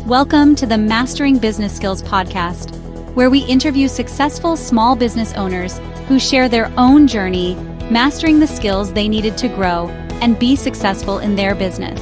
Welcome to the Mastering Business Skills podcast, where we interview successful small business owners who share their own journey, mastering the skills they needed to grow and be successful in their business.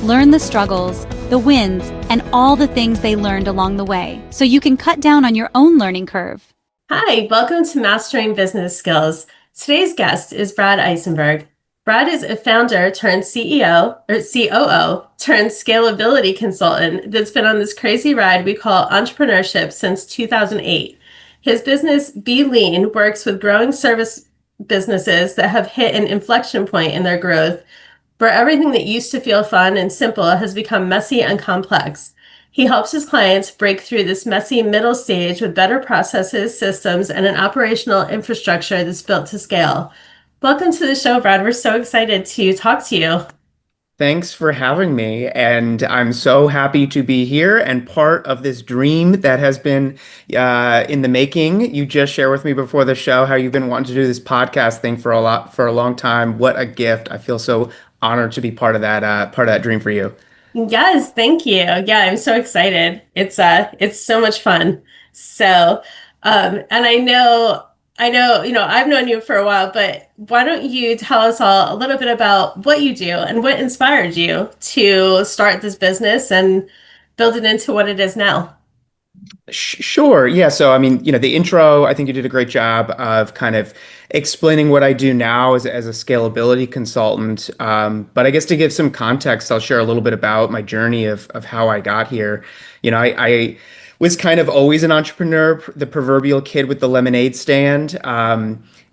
Learn the struggles, the wins, and all the things they learned along the way, so you can cut down on your own learning curve. Hi, welcome to Mastering Business Skills. Today's guest is Brad Eisenberg. Brad is a founder turned CEO or COO turned scalability consultant that's been on this crazy ride we call entrepreneurship since 2008. His business, Be Lean, works with growing service businesses that have hit an inflection point in their growth, where everything that used to feel fun and simple has become messy and complex. He helps his clients break through this messy middle stage with better processes, systems, and an operational infrastructure that's built to scale. Welcome to the show, Brad. We're so excited to talk to you. Thanks for having me. And I'm so happy to be here and part of this dream that has been in the making. You just shared with me before the show how you've been wanting to do this podcast thing for a long time. What a gift. I feel so honored to be part of that dream for you. Yes, thank you. Yeah, I'm so excited. It's so much fun. And I've known you for a while, but why don't you tell us all a little bit about what you do and what inspired you to start this business and build it into what it is now? Sure. Yeah. So, the intro, I think you did a great job of kind of explaining what I do now as a scalability consultant. But I guess to give some context, I'll share a little bit about my journey of how I got here. I was kind of always an entrepreneur, the proverbial kid with the lemonade stand.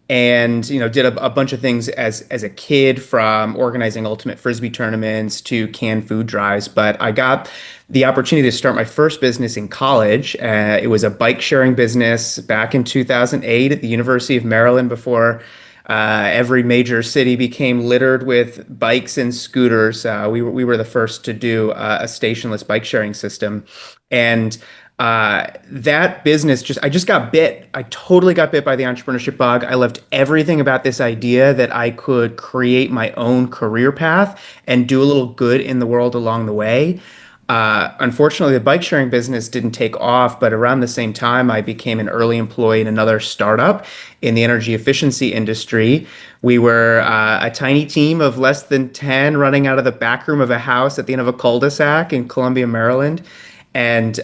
And did a bunch of things as a kid, from organizing ultimate frisbee tournaments to canned food drives. But I got the opportunity to start my first business in college. It was a bike sharing business back in 2008 at the University of Maryland, before every major city became littered with bikes and scooters. We were the first to do a stationless bike sharing system. And that business I just got bit. I totally got bit by the entrepreneurship bug. I loved everything about this idea that I could create my own career path and do a little good in the world along the way. Unfortunately, the bike sharing business didn't take off, but around the same time, I became an early employee in another startup in the energy efficiency industry. We were a tiny team of less than 10 running out of the back room of a house at the end of a cul-de-sac in Columbia, Maryland, and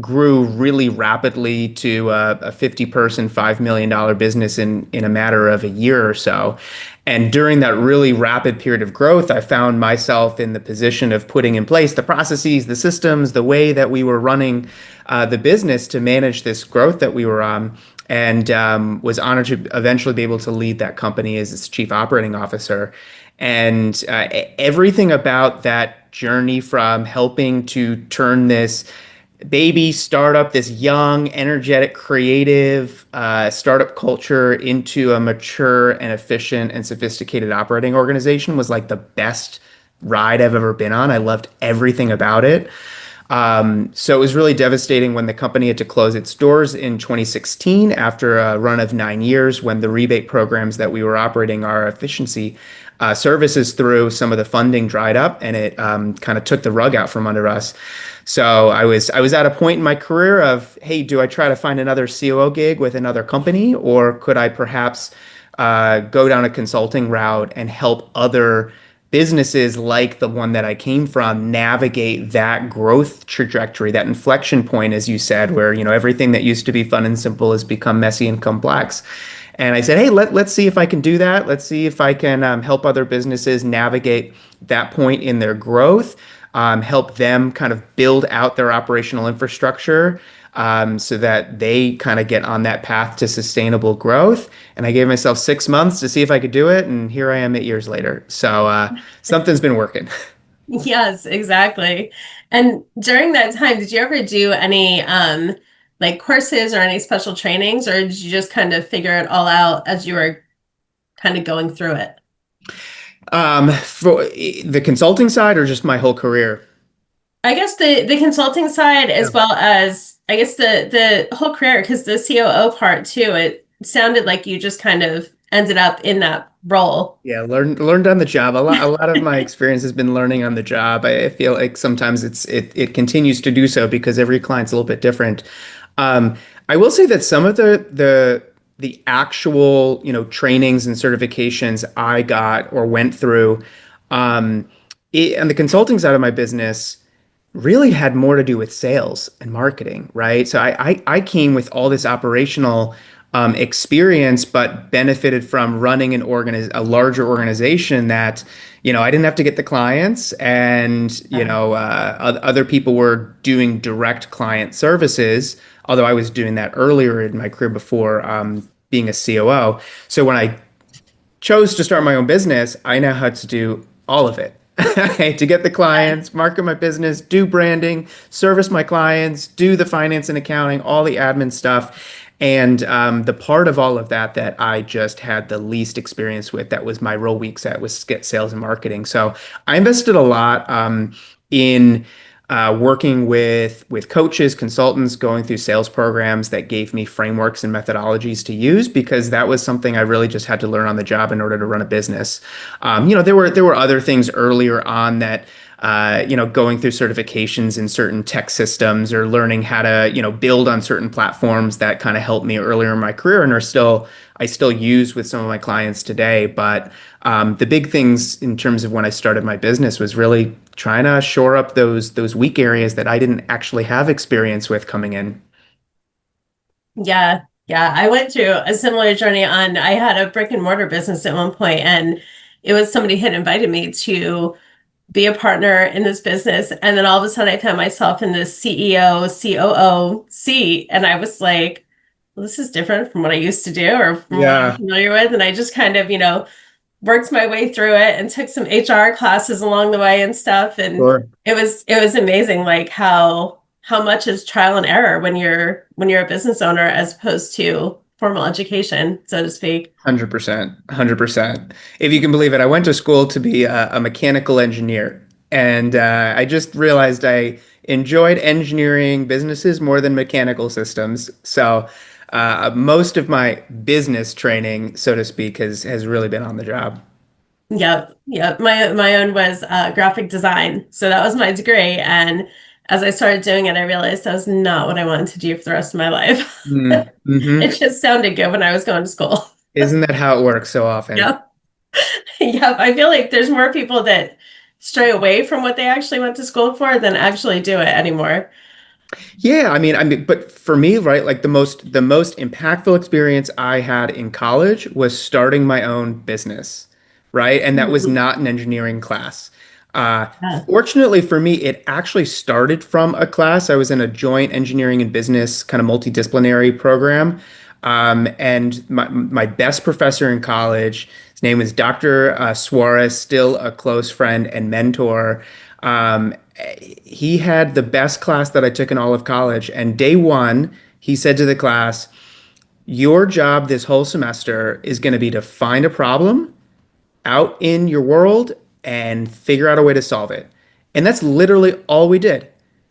grew really rapidly to a 50-person, $5 million business in a matter of a year or so. And during that really rapid period of growth, I found myself in the position of putting in place the processes, the systems, the way that we were running the business to manage this growth that we were on, and was honored to eventually be able to lead that company as its chief operating officer. And everything about that journey, from helping to turn this baby startup, this young, energetic, creative startup culture, into a mature and efficient and sophisticated operating organization, was like the best ride I've ever been on. I loved everything about it. So it was really devastating when the company had to close its doors in 2016 after a run of 9 years, when the rebate programs that we were operating our efficiency services through, some of the funding dried up, and it kind of took the rug out from under us. So I was at a point in my career of, hey, do I try to find another COO gig with another company, or could I perhaps go down a consulting route and help other businesses like the one that I came from navigate that growth trajectory, that inflection point, as you said, where everything that used to be fun and simple has become messy and complex. And I said, hey, let's see if I can do that. Let's see if I can help other businesses navigate that point in their growth, help them kind of build out their operational infrastructure, so that they kind of get on that path to sustainable growth. And I gave myself 6 months to see if I could do it. And here I am 8 years later. So something's been working. Yes, exactly. And during that time, did you ever do any like courses or any special trainings, or did you just kind of figure it all out as you were kind of going through it? For the consulting side, or just my whole career? I guess the consulting side, as well as I guess the whole career, because the COO part too, it sounded like you just kind of ended up in that role. Yeah, learned on the job. A lot of my experience has been learning on the job. I feel like sometimes it continues to do so because every client's a little bit different. Um, I will say that some of the actual, trainings and certifications I got or went through, um, and the consulting side of my business really had more to do with sales and marketing, right? So I came with all this operational experience, but benefited from running a larger organization that, I didn't have to get the clients, and other people were doing direct client services. Although I was doing that earlier in my career before being a COO. So when I chose to start my own business, I know how to do all of it. To get the clients, market my business, do branding, service my clients, do the finance and accounting, all the admin stuff. And the part of all of that that I just had the least experience with, that was my role weeks at, was sales and marketing. So I invested a lot in working with coaches, consultants, going through sales programs that gave me frameworks and methodologies to use, because that was something I really just had to learn on the job in order to run a business. There were other things earlier on that going through certifications in certain tech systems, or learning how to, build on certain platforms that kind of helped me earlier in my career and I still use with some of my clients today. But the big things in terms of when I started my business was really trying to shore up those weak areas that I didn't actually have experience with coming in. Yeah. Yeah. I went through a similar journey I had a brick and mortar business at one point, and it was somebody had invited me to be a partner in this business. And then all of a sudden I found myself in this CEO, COO seat. And I was like, well, this is different from what I used to do or from what I'm Yeah, familiar with. And I just kind of, worked my way through it and took some HR classes along the way and stuff. And sure. it was amazing, like how much is trial and error when you're a business owner as opposed to formal education, so to speak. 100%, 100%. If you can believe it, I went to school to be a mechanical engineer, and I just realized I enjoyed engineering businesses more than mechanical systems. So most of my business training, so to speak, has really been on the job. Yep, yep. My own was graphic design, so that was my degree. And as I started doing it, I realized that was not what I wanted to do for the rest of my life. Mm-hmm. It just sounded good when I was going to school. Isn't that how it works so often? Yep, yep. I feel like there's more people that stray away from what they actually went to school for than actually do it anymore. Yeah, but for me, right, like the most impactful experience I had in college was starting my own business, right? And that was Mhm. not an engineering class. Uh, Yeah. Fortunately for me, it actually started from a class. I was in a joint engineering and business kind of multidisciplinary program. And my best professor in college, his name was Dr. Suarez, still a close friend and mentor. Um, he had the best class that I took in all of college. And day one, he said to the class, your job this whole semester is going to be to find a problem out in your world and figure out a way to solve it. And that's literally all we did,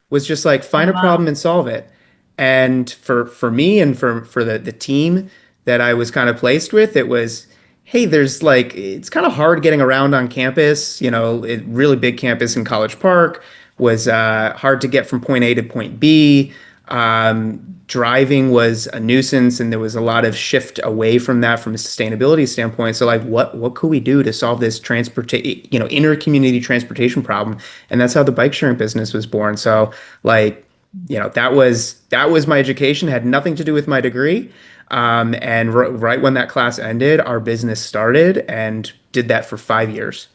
was just like Oh, find a wow. problem and solve it. And for me and for the team that I was kind of placed with, it was, hey, it's kind of hard getting around on campus. Really big campus in College Park was hard to get from point A to point B. Driving was a nuisance, and there was a lot of shift away from that from a sustainability standpoint. So, like, what could we do to solve this inter-community transportation problem? And that's how the bike sharing business was born. So, like, that was my education. Had nothing to do with my degree. And right when that class ended, our business started, and did that for 5 years.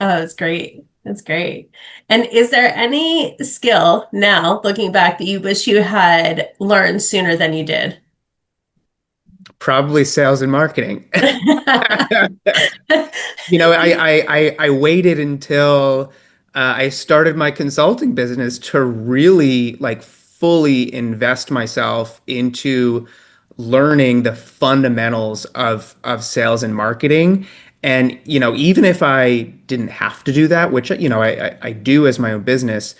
Oh, that's great. That's great. And is there any skill now, looking back, that you wish you had learned sooner than you did? Probably sales and marketing. I waited until I started my consulting business to really like fully invest myself into learning the fundamentals of sales and marketing. And even if I didn't have to do that, which I do as my own business,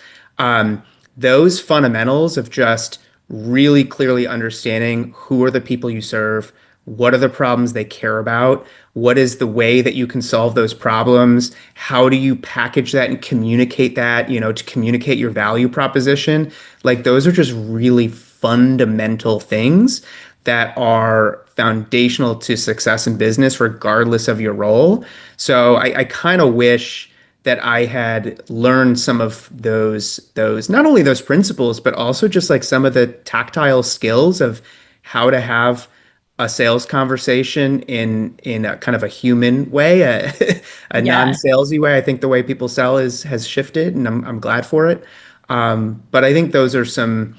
those fundamentals of just really clearly understanding who are the people you serve, what are the problems they care about? What is the way that you can solve those problems? How do you package that and communicate that, to communicate your value proposition? Like those are just really fundamental things that are foundational to success in business, regardless of your role. So I kind of wish that I had learned some of those not only those principles, but also just like some of the tactile skills of how to have a sales conversation in a kind of a human way, a Yeah. non-salesy way. I think the way people sell is has shifted, and I'm glad for it. But I think those are some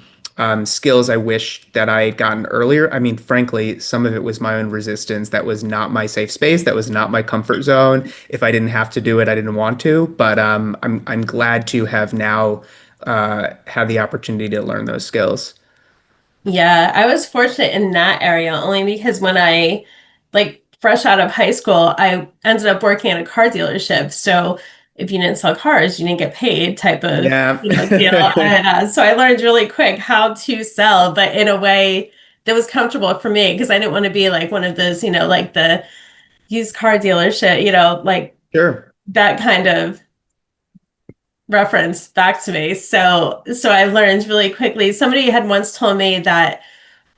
skills I wish that I had gotten earlier. I mean, frankly, some of it was my own resistance. That was not my safe space. That was not my comfort zone. If I didn't have to do it, I didn't want to. But I'm glad to have now had the opportunity to learn those skills. Yeah, I was fortunate in that area only because when I, like, fresh out of high school, I ended up working at a car dealership. So if you didn't sell cars, you didn't get paid type of, Yeah. deal. And so I learned really quick how to sell, but in a way that was comfortable for me because I didn't want to be like one of those, like the used car dealership, like Sure. that kind of reference back to me. So I learned really quickly. Somebody had once told me that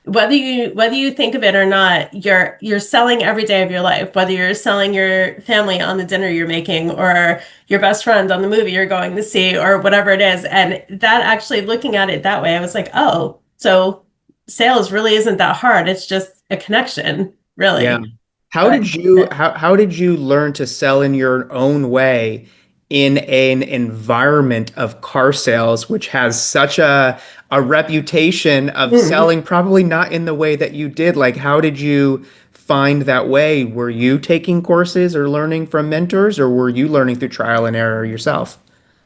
whether you think of it or not, you're selling every day of your life, whether you're selling your family on the dinner you're making or your best friend on the movie you're going to see or whatever it is. And that actually looking at it that way, I was like, oh, so sales really isn't that hard. It's just a connection, Yeah. really. How So did you how did you learn to sell in your own way in an environment of car sales, which has such a reputation of mm. selling probably not in the way that you did? Like, how did you find that way? Were you taking courses or learning from mentors, or were you learning through trial and error yourself?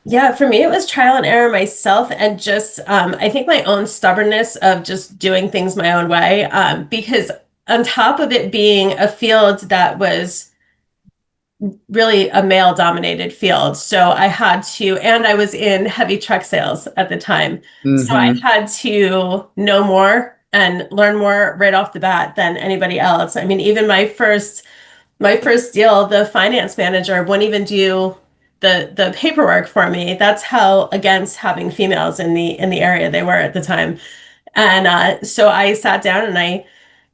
Yeah, for me, it was trial and error myself, and just I think my own stubbornness of just doing things my own way. Because on top of it being a field that was really a male dominated field. So I had to, and I was in heavy truck sales at the time. So I Hmm. had to know more and learn more right off the bat than anybody else. I mean, even my first deal, the finance manager wouldn't even do the paperwork for me. That's how against having females in the area they were at the time. And so I sat down and I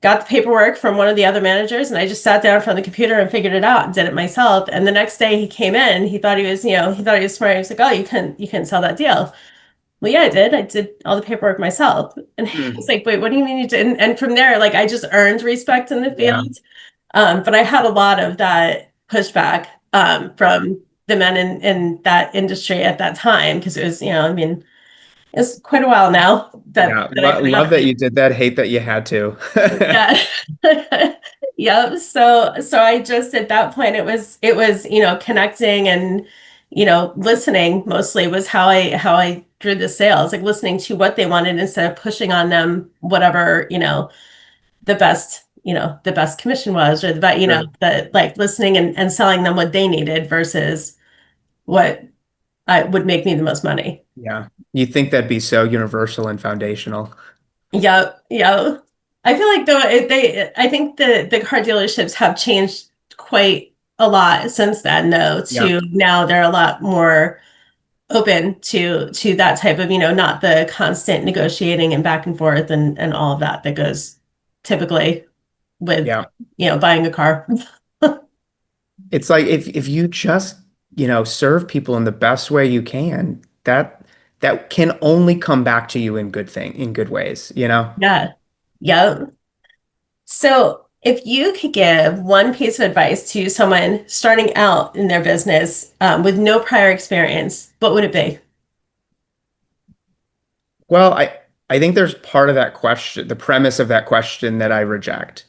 got the paperwork from one of the other managers, and I just sat down in front of the computer and figured it out and did it myself. And the next day he came in, he thought he was smart. He was like, "Oh, you couldn't sell that deal." Well, yeah, I did. I did all the paperwork myself. And he's like, "Wait, what do you mean you did?" And from there, like I just earned respect in the Yeah. field. But I had a lot of that pushback from the men in that industry at that time because it was, I mean, it's quite a while now that Yeah. that I've been out Love of that it. you did that. Hate that you had to. Yeah. Yep. So I just at that point it was connecting and listening mostly was how I drew the sales, like listening to what they wanted instead of pushing on them whatever the best commission was or the best Sure. the like listening and selling them what they needed versus what I would make me the most money. Yeah. You think that'd be so universal and foundational. Yeah, yeah. I feel like though I think the car dealerships have changed quite a lot since then, though, Yeah. to now they're a lot more open to that type of, not the constant negotiating and back and forth and all of that goes typically with, Yeah. buying a car. It's like if you just, serve people in the best way you can, that can only come back to you in good ways, you know? Yeah. Yeah. So, if you could give one piece of advice to someone starting out in their business with no prior experience, what would it be? Well, I think there's part of that question, the premise of that question that I reject.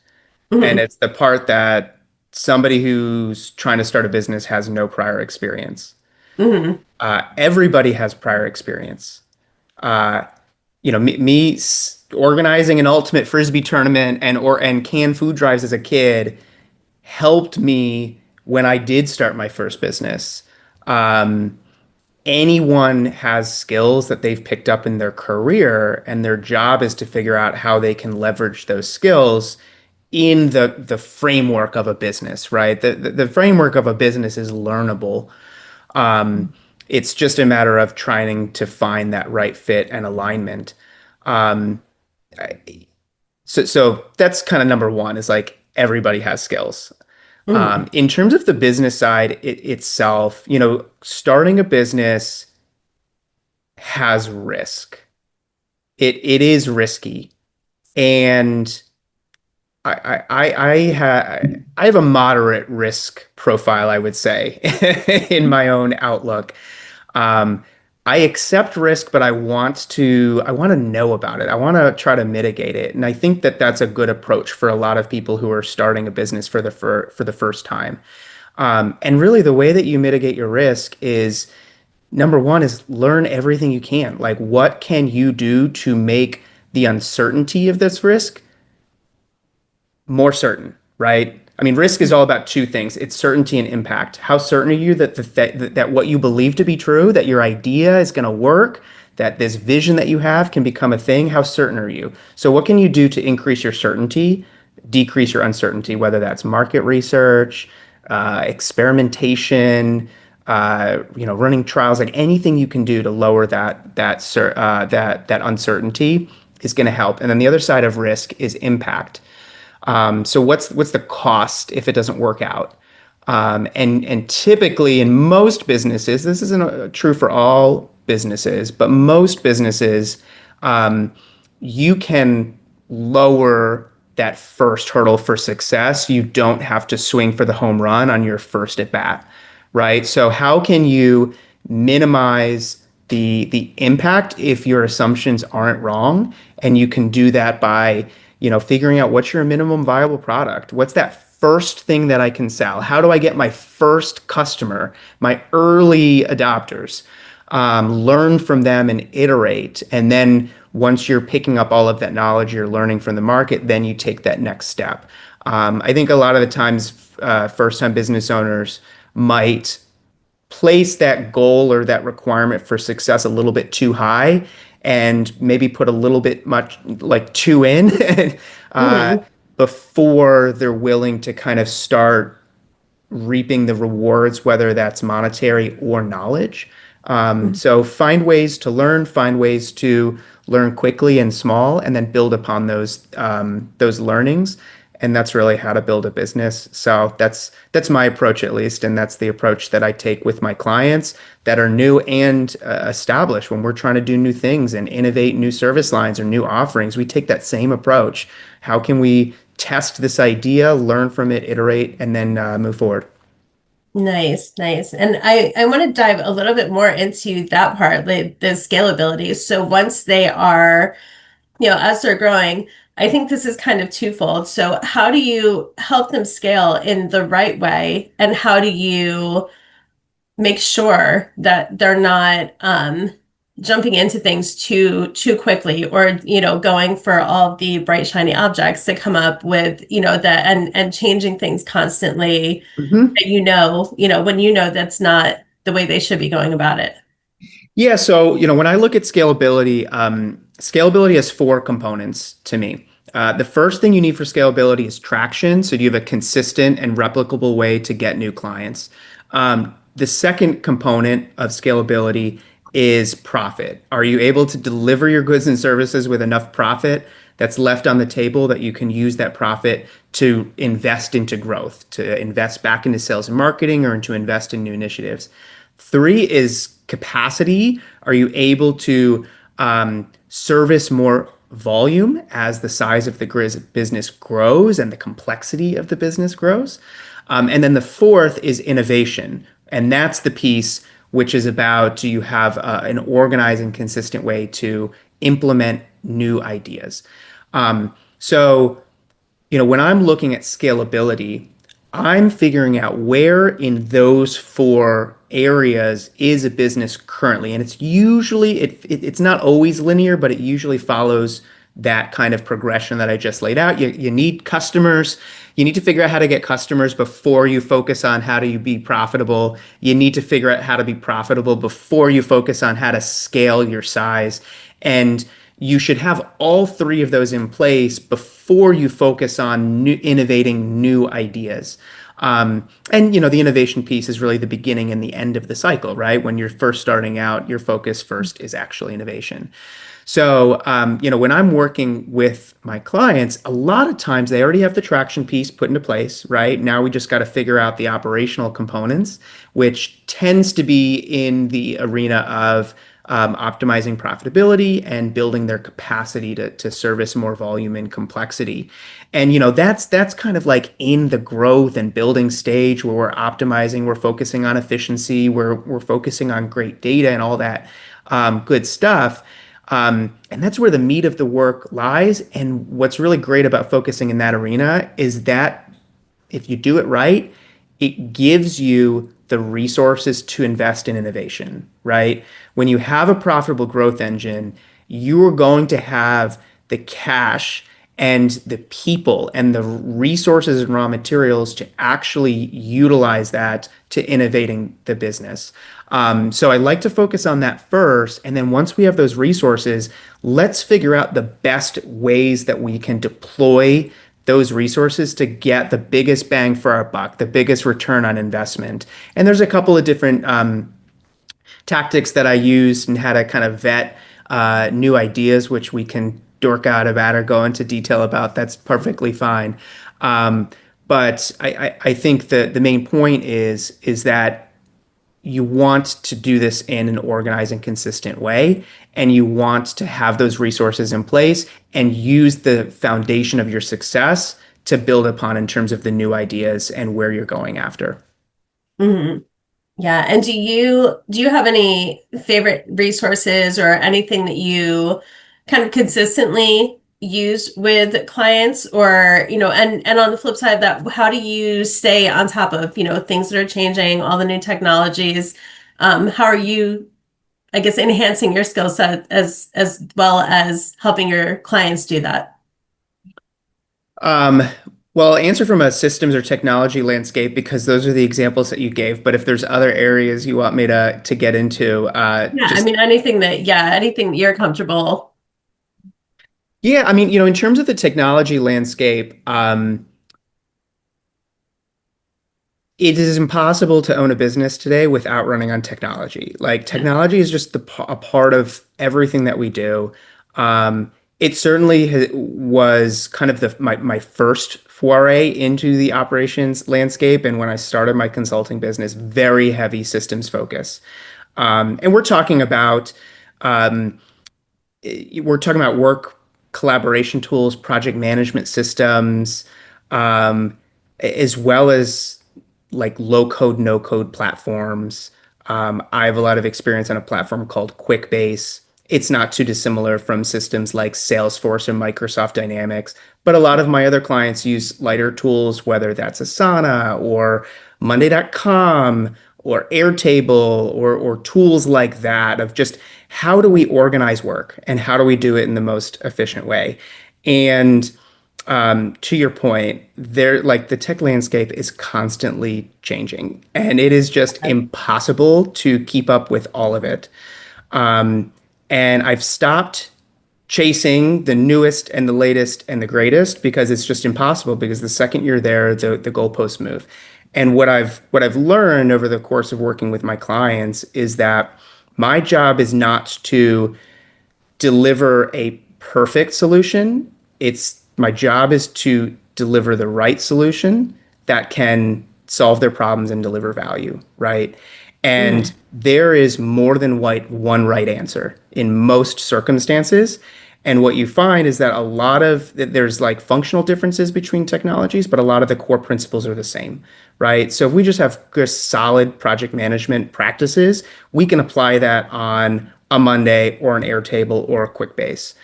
And Hmm. it's the part that somebody who's trying to start a business has no prior experience. Hmm. Everybody has prior experience. Uh, organizing an ultimate frisbee tournament and canned food drives as a kid helped me when I did start my first business. Um, Anyone has skills that they've picked up in their career, and their job is to figure out how they can leverage those skills in the framework of a business, right? The framework of a business is learnable. Um, it's just a matter of trying to find that right fit and alignment. Um, so that's kind of number one is like everybody has skills. Mm, In terms of the business side itself, starting a business has risk. It is risky, and I have a moderate risk profile, I would say, in my own outlook. Um, I accept risk, but I want to know about it. I want to try to mitigate it, and I think that that's a good approach for a lot of people who are starting a business for the first time. And really, the way that you mitigate your risk is number one is learn everything you can. Like, what can you do to make the uncertainty of this risk more certain, right? I mean, risk is all about two things. It's certainty and impact. How certain are you that what you believe to be true, that your idea is going to work, that this vision that you have can become a thing? How certain are you? So what can you do to increase your certainty, decrease your uncertainty, whether that's market research, experimentation, running trials, like anything you can do to lower that uncertainty is going to help. And then the other side of risk is impact. So what's the cost if it doesn't work out? And typically in most businesses, this isn't true for all businesses, but most businesses, you can lower that first hurdle for success. You don't have to swing for the home run on your first at bat, right? So how can you minimize the impact if your assumptions aren't wrong? And you can do that by, figuring out what's your minimum viable product. What's that first thing that I can sell? How do I get my first customer, my early adopters? Learn from them and iterate. And then once you're picking up all of that knowledge you're learning from the market, then you take that next step. I think a lot of the times, first-time business owners might place that goal or that requirement for success a little bit too high and maybe put a little bit much like too in uh, mm, before they're willing to kind of start reaping the rewards, whether that's monetary or knowledge. So find ways to learn, find ways to learn quickly and small, and then build upon those learnings. And that's really how to build a business. So that's my approach at least, and that's the approach that I take with my clients that are new and established. When we're trying to do new things and innovate new service lines or new offerings, we take that same approach. How can we test this idea, learn from it, iterate, and then move forward? nice, nice. And I want to dive a little bit more into that part, like the scalability. So once they are, as they're growing, I think this is kind of twofold. So how do you help them scale in the right way? And how do you make sure that they're not jumping into things too quickly, or going for all the bright shiny objects that come up with that, and changing things constantly, Mhm. that when that's not the way they should be going about it. Yeah, so when I look at scalability, scalability has four components to me. The first thing you need for scalability is traction. So do you have a consistent and replicable way to get new clients? The second component of scalability is profit. Are you able to deliver your goods and services with enough profit that's left on the table that you can use that profit to invest into growth, to invest back into sales and marketing, or to invest in new initiatives? Three is capacity. Are you able to service more volume as the size of the business grows and the complexity of the business grows? And then the fourth is innovation. And that's the piece which is about, do you have an organized and consistent way to implement new ideas? So when I'm looking at scalability, I'm figuring out where in those four areas is a business currently. And it's not always linear, but it usually follows that kind of progression that I just laid out. You need customers. You need to figure out how to get customers before you focus on how do you be profitable. You need to figure out how to be profitable before you focus on how to scale your size. And you should have all three of those in place before you focus on innovating new ideas. And the innovation piece is really the beginning and the end of the cycle, right? When you're first starting out, your focus first is actually innovation. So, when I'm working with my clients, a lot of times they already have the traction piece put into place, right? Now we just got to figure out the operational components, which tends to be in the arena of optimizing profitability and building their capacity to service more volume and complexity. And that's kind of like in the growth and building stage where we're optimizing, we're focusing on efficiency, we're focusing on great data and all that good stuff. And that's where the meat of the work lies. And what's really great about focusing in that arena is that if you do it right, it gives you the resources to invest in innovation, right? When you have a profitable growth engine, you are going to have the cash and the people and the resources and raw materials to actually utilize that to innovating the business. So I like to focus on that first. And then once we have those resources, let's figure out the best ways that we can deploy those resources to get the biggest bang for our buck, the biggest return on investment. And there's a couple of different tactics that I used and how to kind of vet new ideas, which we can dork out about or go into detail about. That's perfectly fine. But I think the main point is that you want to do this in an organized and consistent way, and you want to have those resources in place and use the foundation of your success to build upon in terms of the new ideas and where you're going after. Mm-hmm. Yeah. And do you have any favorite resources or anything that you kind of consistently use with clients, or, and on the flip side of that, how do you stay on top of, things that are changing, all the new technologies? How are you, I guess, enhancing your skill set as well as helping your clients do that? Well, I'll answer from a systems or technology landscape because those are the examples that you gave. But if there's other areas you want me to get into, Yeah, I mean, anything that you're comfortable. Yeah, I mean, in terms of the technology landscape, it is impossible to own a business today without running on technology. Like technology is just a part of everything that we do. It certainly was kind of my first foray into the operations landscape, and when I started my consulting business, very heavy systems focus. And um, we're talking about work collaboration tools, project management systems, um, as well as like low code, no code platforms. I have a lot of experience on a platform called QuickBase. It's not too dissimilar from systems like Salesforce or Microsoft Dynamics, but a lot of my other clients use lighter tools, whether that's Asana or Monday.com or Airtable or tools like that of just how do we organize work and how do we do it in the most efficient way. And to your point, the tech landscape is constantly changing, and it is just impossible to keep up with all of it. Um, and I've stopped chasing the newest and the latest and the greatest because it's just impossible because the second you're there, the goalposts move. And what I've learned over the course of working with my clients is that my job is not to deliver a perfect solution. It's my job is to deliver the right solution that can solve their problems and deliver value, right? And there is more than one right answer in most circumstances. And what you find is that there's like functional differences between technologies, but a lot of the core principles are the same, right? So if we just have good, solid project management practices, we can apply that on a Monday or an Airtable or a QuickBase,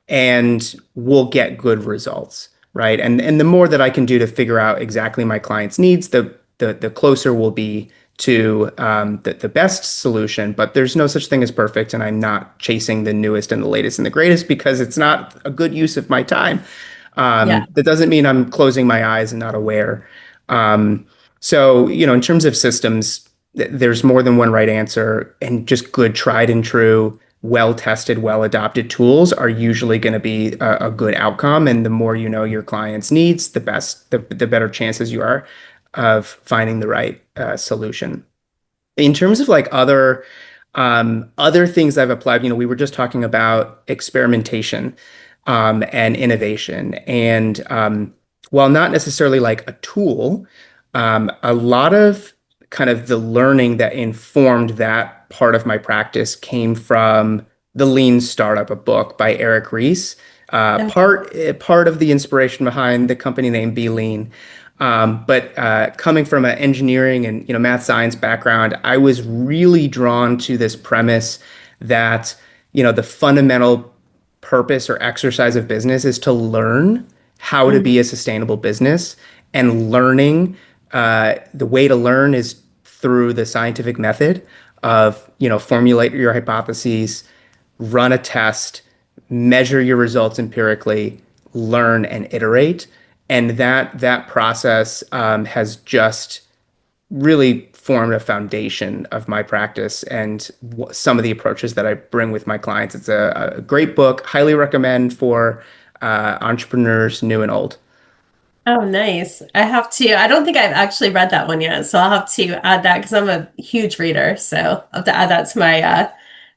and we'll get good results, right? And the more that I can do to figure out exactly my client's needs, the closer we'll be to the best solution. But there's no such thing as perfect, and I'm not chasing the newest and the latest and the greatest because it's not a good use of my time. That doesn't mean I'm closing my eyes and not aware. So, in terms of systems, there's more than one right answer, and just good tried and true well-tested, well-adopted tools are usually going to be a good outcome. And the more you know your client's needs, the better chances you are of finding the right solution. In terms of like other things I've applied, we were just talking about experimentation and innovation. And while not necessarily like a tool, a lot of kind of the learning that informed that part of my practice came from The Lean Startup, a book by Eric Ries. Part of the inspiration behind the company name Be Lean. But coming from an engineering and math science background, I was really drawn to this premise that the fundamental purpose or exercise of business is to learn how to be a sustainable business, and learning the way to learn is through the scientific method of formulate your hypotheses, run a test, measure your results empirically, learn and iterate. And that process has just really formed a foundation of my practice and some of the approaches that I bring with my clients. It's a great book, highly recommend for entrepreneurs, new and old. Oh, nice. I don't think I've actually read that one yet, so I'll have to add that because I'm a huge reader. So I'll have to add that to my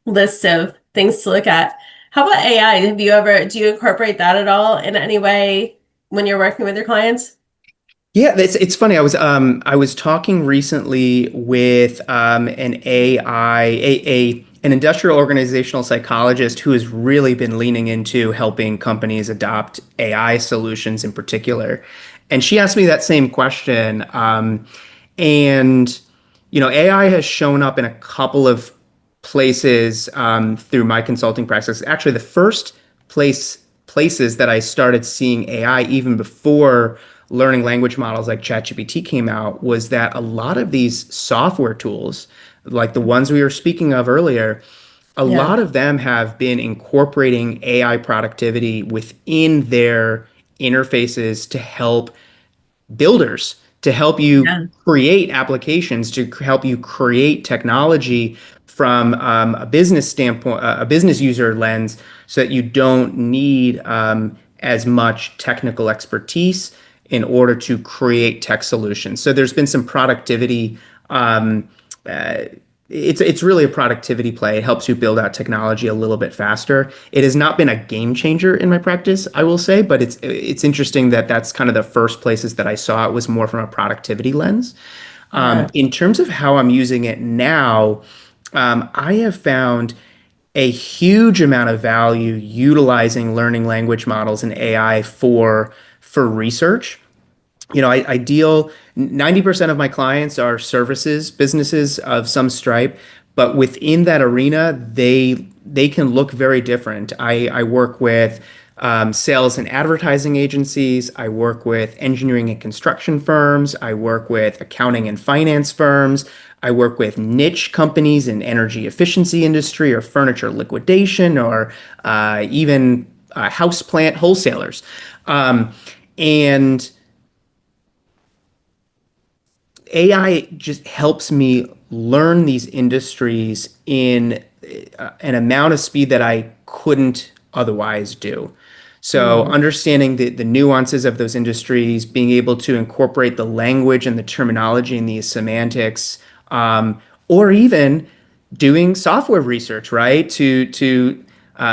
list of things to look at. How about AI? Do you incorporate that at all in any way when you're working with your clients? Yeah, it's funny. I was talking recently with an AI an industrial organizational psychologist who has really been leaning into helping companies adopt AI solutions in particular. And she asked me that same question. And AI has shown up in a couple of places through my consulting practice. Actually, the first places that I started seeing AI even before learning language models like ChatGPT came out was that a lot of these software tools, like the ones we were speaking of earlier, a Yeah. lot of them have been incorporating AI productivity within their interfaces to help builders, to help you Yeah. create applications, to help you create technology from a business standpoint, a business user lens, so that you don't need as much technical expertise in order to create tech solutions. So there's been some productivity. Uh, it's really a productivity play. It helps you build out technology a little bit faster. It has not been a game changer in my practice, I will say, but it's interesting that that's kind of the first places that I saw it was more from a productivity lens. Yeah. In terms of how I'm using it now, I have found a huge amount of value utilizing learning language models and AI for research. I deal 90% of my clients are services businesses of some stripe, but within that arena, they can look very different. I work with sales and advertising agencies. I work with engineering and construction firms. I work with accounting and finance firms. I work with niche companies in energy efficiency industry or furniture liquidation or even house plant wholesalers. And AI just helps me learn these industries in an amount of speed that I couldn't otherwise do. So Mm. understanding the nuances of those industries, being able to incorporate the language and the terminology and the semantics, or even doing software research, right? To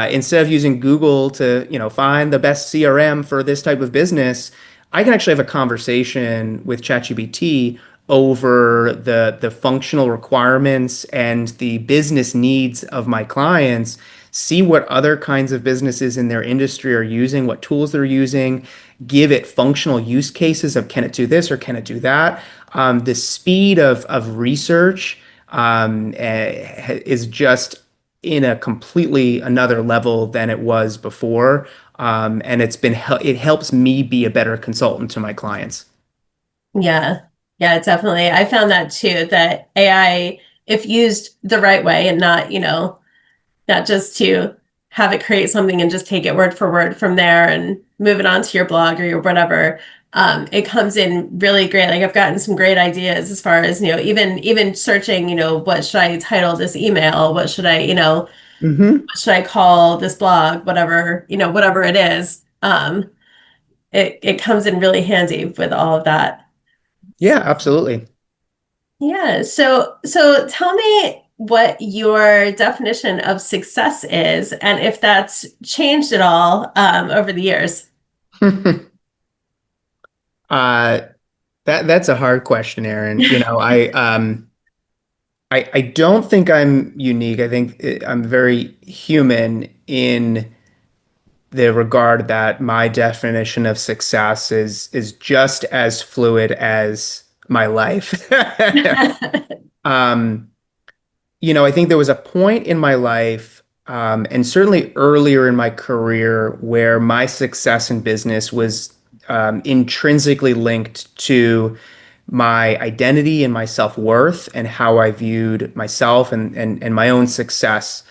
instead of using Google to find the best CRM for this type of business, I can actually have a conversation with ChatGPT over the functional requirements and the business needs of my clients, see what other kinds of businesses in their industry are using, what tools they're using, give it functional use cases of can it do this or can it do that. The speed of research is just in a completely another level than it was before. And it helps me be a better consultant to my clients. Yeah. Yeah, definitely. I found that too, that AI, if used the right way and not, not just to have it create something and just take it word for word from there and move it onto your blog or your whatever. It comes in really great. Like I've gotten some great ideas as far as, even searching, what should I title this email? What should I, Hmm. What should I call this blog? Whatever, whatever it is. It comes in really handy with all of that. Yeah, absolutely. Yeah. So tell me what your definition of success is, and if that's changed at all over the years. Uh, that's a hard question, Erin. I don't think I'm unique. I think I'm very human in the regard that my definition of success is just as fluid as my life. Um, I think there was a point in my life, and certainly earlier in my career, where my success in business was intrinsically linked to my identity and my self-worth and how I viewed myself and my own success.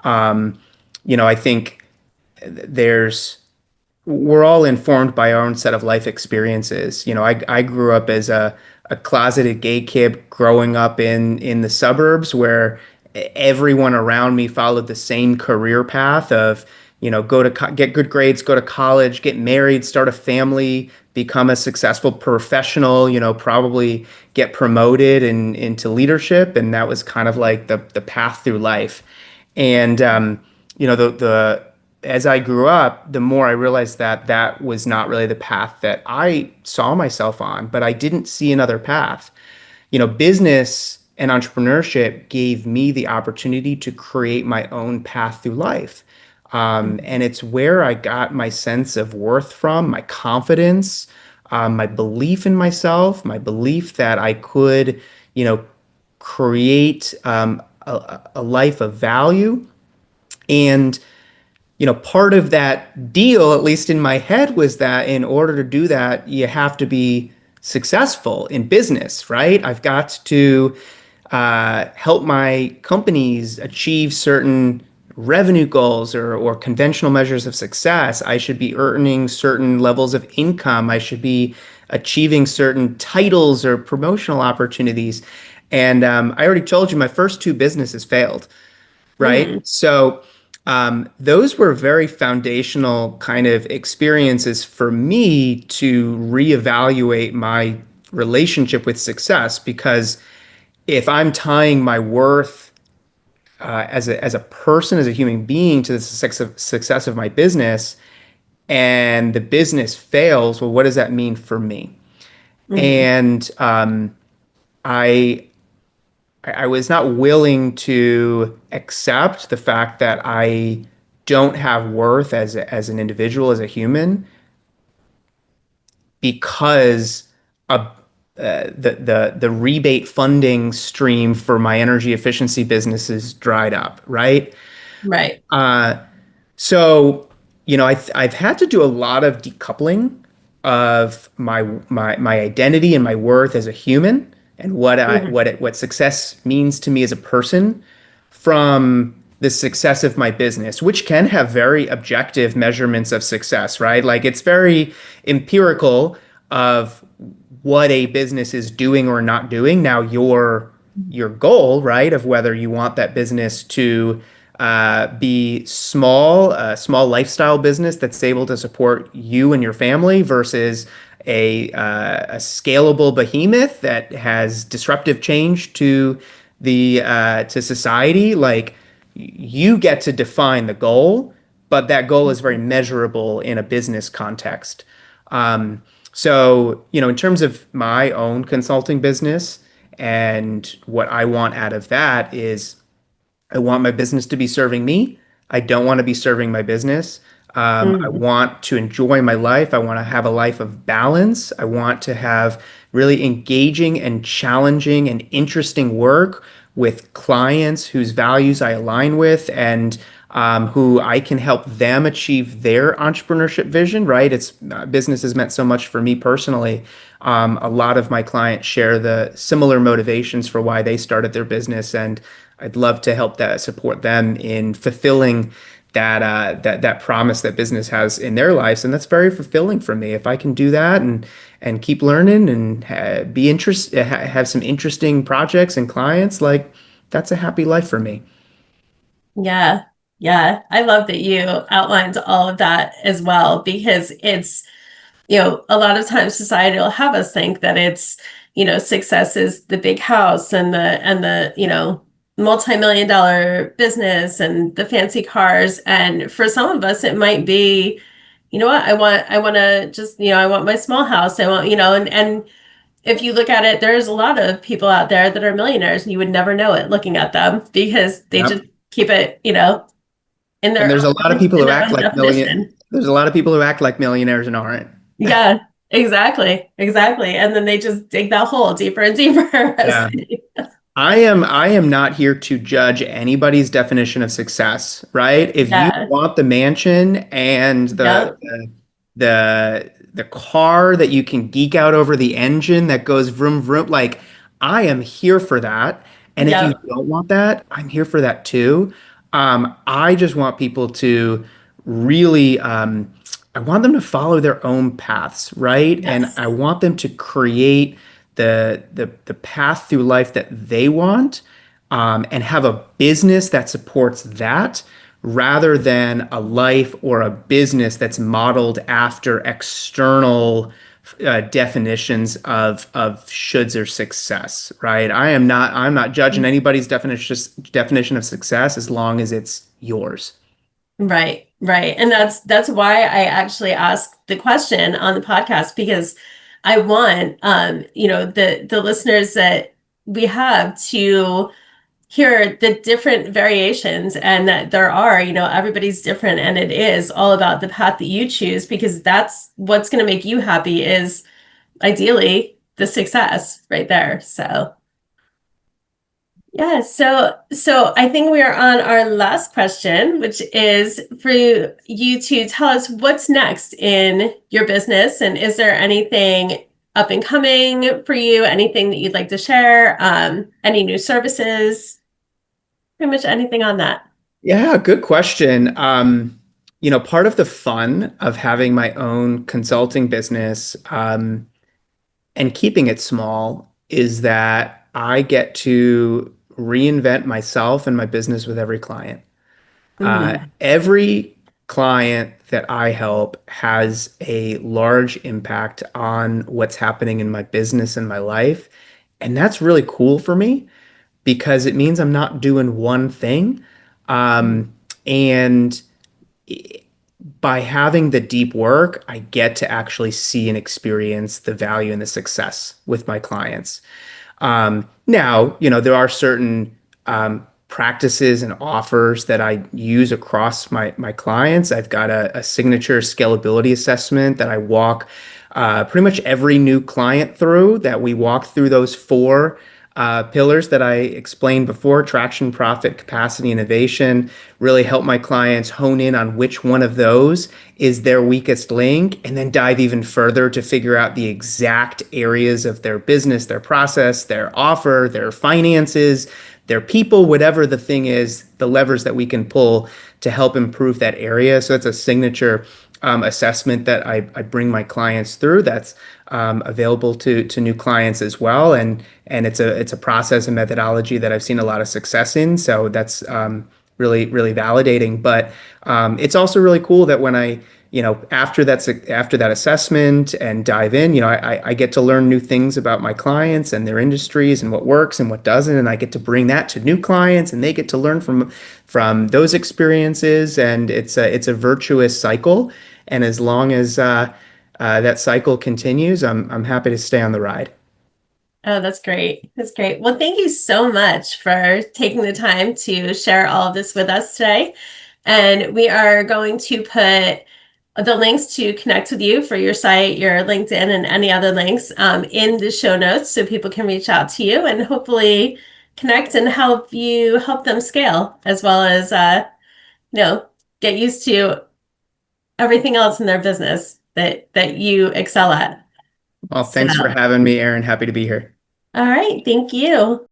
Um, I think there's we're all informed by our own set of life experiences. I grew up as a closeted gay kid growing up in the suburbs where everyone around me followed the same career path of, get good grades, go to college, get married, start a family, become a successful professional, probably get promoted into leadership. And that was kind of like the path through life. And the as I grew up, the more I realized that that was not really the path that I saw myself on, but I didn't see another path. Business and entrepreneurship gave me the opportunity to create my own path through life. And it's where I got my sense of worth from, my confidence, my belief in myself, my belief that I could, you know, create a life of value. And part of that deal, at least in my head, was that in order to do that, you have to be successful in business, right? I've got to help my companies achieve certain revenue goals or conventional measures of success. I should be earning certain levels of income. I should be achieving certain titles or promotional opportunities. And I already told you my first two businesses failed, right? Mhm. So those were very foundational kind of experiences for me to reevaluate my relationship with success because if I'm tying my worth as a person, as a human being, to the success of my business, and the business fails, well, what does that mean for me? Mhm. And I I was not willing to accept the fact that I don't have worth as an individual, as a human, because of the rebate funding stream for my energy efficiency businesses dried up, right? Right. Uh, so, I've had to do a lot of decoupling of my identity and my worth as a human and Mhm. what success means to me as a person from the success of my business, which can have very objective measurements of success, right? Like it's very empirical of what a business is doing or not doing. Now, your goal, right, of whether you want that business to be small, a small lifestyle business that's able to support you and your family versus a scalable behemoth that has disruptive change to society. Like you get to define the goal, but that goal is very measurable in a business context. Um, so, in terms of my own consulting business and what I want out of that is I want my business to be serving me. I don't want to be serving my business. I Mhm. want to enjoy my life. I want to have a life of balance. I want to have really engaging and challenging and interesting work with clients whose values I align with and who I can help them achieve their entrepreneurship vision, right? Business has meant so much for me personally. A lot of my clients share the similar motivations for why they started their business, and I'd love to help support them in fulfilling that promise that business has in their lives, and that's very fulfilling for me. If I can do that and keep learning and have some interesting projects and clients, like that's a happy life for me. Yeah. Yeah, I love that you outlined all of that as well, because it's, a lot of times society will have us think that it's, success is the big house and the multi-million dollar business and the fancy cars. And for some of us, it might be, what I want to just, I want my small house. I want, and if you look at it, there's a lot of people out there that are millionaires and you would never know it looking at them because they just Yep. keep it, in And their there's a lot of own people in who their act own like definition. there's a lot of people who act like millionaires and aren't. Yeah, exactly. Exactly. And then they just dig that hole deeper and deeper. Yeah. I am not here to judge anybody's definition of success, right? If you Yeah. want the mansion and Yep. the car that you can geek out over the engine that goes vroom vroom, like I am here for that. And if you Yep. don't want that, I'm here for that too. I just want people to really I want them to follow their own paths, right? And Yes. I want them to create the path through life that they want, and have a business that supports that rather than a life or a business that's modeled after external definitions of shoulds or success, right? I'm not judging anybody's definition of success as long as it's yours. Right, right. And that's why I actually asked the question on the podcast, because I want the listeners that we have to hear the different variations, and that there are, everybody's different, and it is all about the path that you choose, because that's what's going to make you happy, is ideally the success right there. So yeah, so I think we are on our last question, which is for you to tell us what's next in your business, and is there anything up and coming for you, anything that you'd like to share, any new services, pretty much anything on that. Yeah, good question. Part of the fun of having my own consulting business, and keeping it small is that I get to reinvent myself and my business with every client. Mhm. Every client that I help has a large impact on what's happening in my business and my life. And that's really cool for me because it means I'm not doing one thing. And by having the deep work, I get to actually see and experience the value and the success with my clients. Now, there are certain practices and offers that I use across my clients. I've got a signature scalability assessment that I walk pretty much every new client through, that we walk through those four pillars that I explained before: traction, profit, capacity, innovation. Really help my clients hone in on which one of those is their weakest link, and then dive even further to figure out the exact areas of their business, their process, their offer, their finances, their people, whatever the thing is, the levers that we can pull to help improve that area. So it's a signature assessment that I bring my clients through. That's available to new clients as well, and it's a process and methodology that I've seen a lot of success in. So that's really validating. But it's also really cool that when I after that assessment and dive in, I get to learn new things about my clients and their industries and what works and what doesn't, and I get to bring that to new clients, and they get to learn from those experiences, and it's a virtuous cycle. And as long as that cycle continues, I'm happy to stay on the ride. Oh, that's great. That's great. Well, thank you so much for taking the time to share all of this with us today. And we are going to put the links to connect with you for your site, your LinkedIn, and any other links in the show notes, so people can reach out to you and hopefully connect and help them scale, as well as you know get used to everything else in their business that you excel at. Well, So, thanks for having me, Erin. Happy to be here. all right, thank you.